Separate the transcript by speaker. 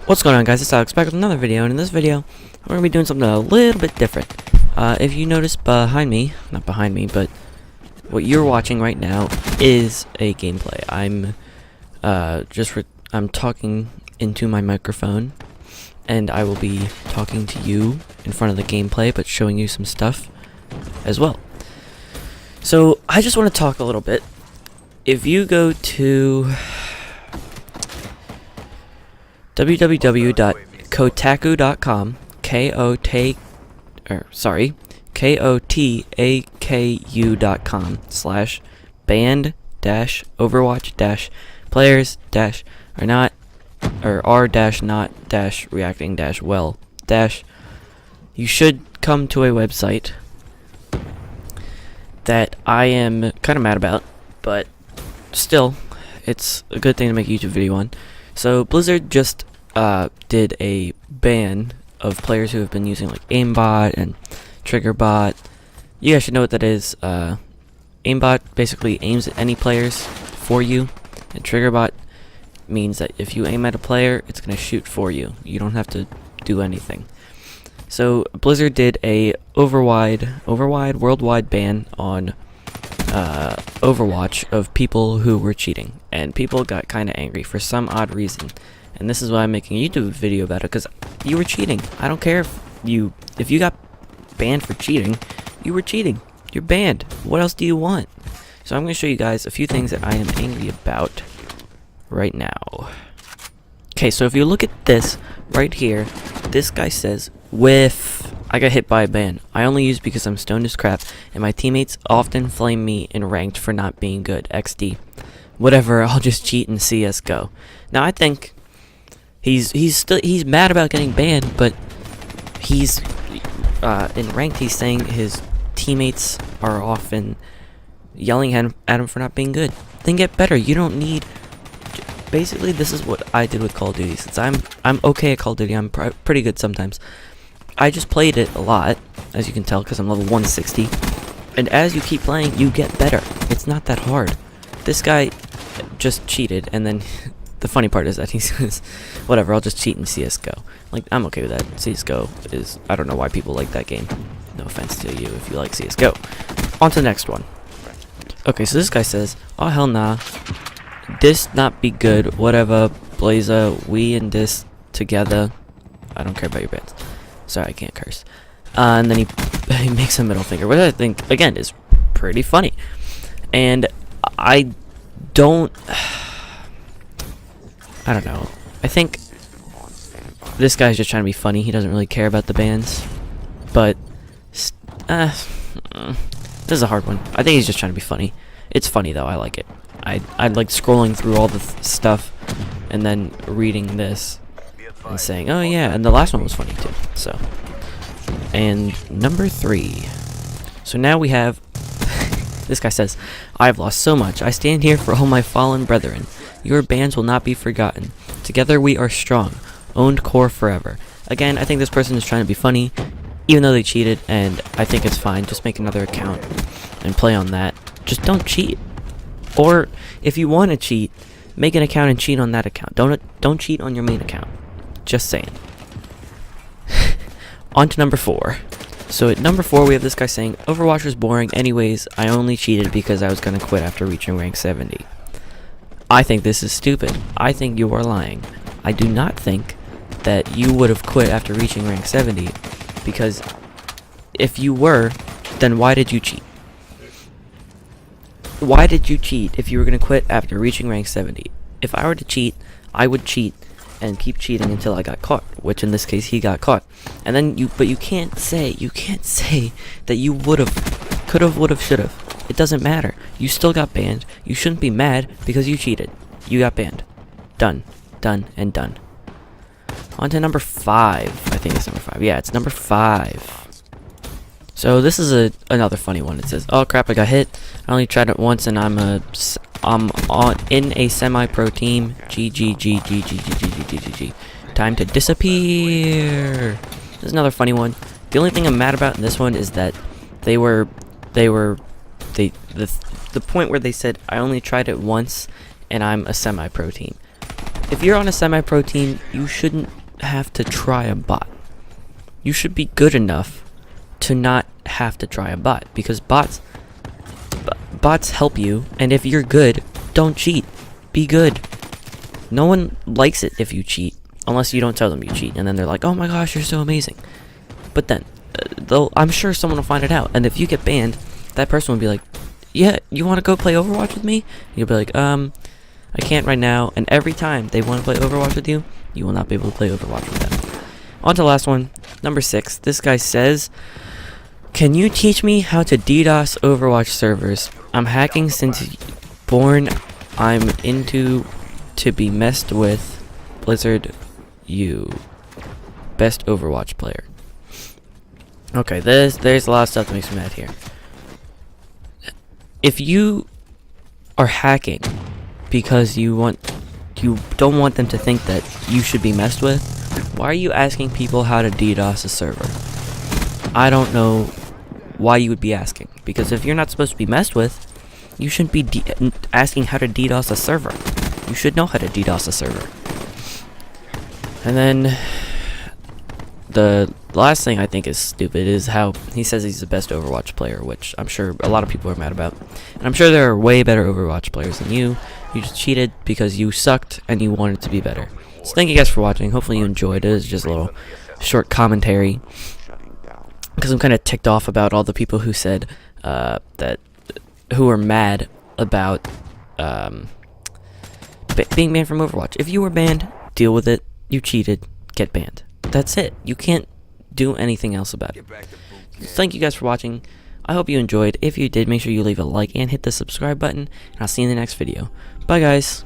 Speaker 1: What's going on, guys? It's Alex back with another video, and in this video we're going to be doing something a little bit different. If you notice behind me, not behind me, but what you're watching right now is a gameplay. I'm talking into my microphone, and I will be talking to you in front of the gameplay, but showing you some stuff as well. So I just want to talk a little bit. If you go to www.kotaku.com, kotaku.com/band-overwatch-players-are-not-reacting-well- you should come to a website that I am kind of mad about, but still, it's a good thing to make a YouTube video on. So Blizzard just did a ban of players who have been using like aimbot and triggerbot. You guys should know what that is. Aimbot basically aims at any players for you, and triggerbot means that if you aim at a player, it's going to shoot for you. You don't have to do anything. So Blizzard did a worldwide ban on Overwatch of people who were cheating, and people got kind of angry for some odd reason. And this is why I'm making a YouTube video about it, because you were cheating. I don't care if you got banned for cheating. You were cheating. You're banned. What else do you want? So I'm going to show you guys a few things that I am angry about right now. Okay, so if you look at this right here, this guy says, I got hit by a ban. I only use because I'm stoned as crap, and my teammates often flame me in ranked for not being good. XD. Whatever, I'll just cheat in CS:GO. Now I think he's mad about getting banned, but he's in ranked. He's saying his teammates are often yelling at him for not being good. Then get better. You don't need. Basically, this is what I did with Call of Duty. Since I'm okay at Call of Duty, I'm pretty good sometimes. I just played it a lot, as you can tell, because I'm level 160. And as you keep playing, you get better. It's not that hard. This guy just cheated, and then the funny part is that he says, whatever, I'll just cheat in CS:GO. Like, I'm okay with that. CS:GO is, I don't know why people like that game. No offense to you if you like CS:GO. On to the next one. Okay, so this guy says, oh hell nah. This not be good. Whatever, Blazer, we in this together. I don't care about your bands. Sorry, I can't curse. And then he makes a middle finger, which I think, again, is pretty funny. And I don't know. I think this guy's just trying to be funny. He doesn't really care about the bands. But, this is a hard one. I think he's just trying to be funny. It's funny, though. I like it. I like scrolling through all the stuff and then reading this and saying, oh yeah, and the last one was funny too. So, and number 3. So now we have this guy says, I have lost so much. I stand here for all my fallen brethren. Your bands will not be forgotten. Together we are strong. Owned core forever. Again, I think this person is trying to be funny, even though they cheated, and I think it's fine. Just make another account and play on that. Just don't cheat. Or if you want to cheat, make an account and cheat on that account. Don't cheat on your main account. Just saying. On to number 4. So at number 4 we have this guy saying, Overwatch was boring anyways, I only cheated because I was going to quit after reaching rank 70. I think this is stupid. I think you are lying. I do not think that you would have quit after reaching rank 70, because if you were, then why did you cheat? Why did you cheat if you were going to quit after reaching rank 70? If I were to cheat, I would cheat and keep cheating until I got caught, which in this case he got caught. And then you can't say that you could've, would've, should've. It doesn't matter. You still got banned. You shouldn't be mad because you cheated. You got banned. Done, and done. On to number 5. I think it's number 5. Yeah, it's number 5. So this is another funny one. It says, oh crap, I got hit. I only tried it once and I'm in a semi-pro team. GG. Time to disappear. This is another funny one. The only thing I'm mad about in this one is that the point where they said I only tried it once and I'm a semi-pro team. if you're on a semi-pro team, you shouldn't have to try a bot. You should be good enough to not have to try a bot, because bots help you, and if you're good, don't cheat. Be good. No one likes it if you cheat, unless you don't tell them you cheat, and then they're like, oh my gosh, you're so amazing. But then, I'm sure someone will find it out, and if you get banned, that person will be like, yeah, you want to go play Overwatch with me? And you'll be like, I can't right now, and every time they want to play Overwatch with you, you will not be able to play Overwatch with them. On to the last one, number 6. This guy says, can you teach me how to DDoS Overwatch servers? I'm hacking since born. I'm into to be messed with. Blizzard, you best Overwatch player. Okay, there's a lot of stuff that makes me mad here. If you are hacking because you don't want them to think that you should be messed with, why are you asking people how to DDoS a server? I don't know why you would be asking, because if you're not supposed to be messed with, you shouldn't be asking how to DDoS a server. You should know how to DDoS a server. And then the last thing I think is stupid is how he says he's the best Overwatch player, which I'm sure a lot of people are mad about. And I'm sure there are way better Overwatch players than you. You just cheated because you sucked and you wanted to be better. So thank you guys for watching. Hopefully you enjoyed it. It's just a little short commentary, because I'm kind of ticked off about all the people who said who are mad about being banned from Overwatch. If you were banned, deal with it. You cheated, get banned. That's it. You can't do anything else about it. Thank you guys for watching. I hope you enjoyed. If you did, make sure you leave a like and hit the subscribe button, and I'll see you in the next video. Bye guys.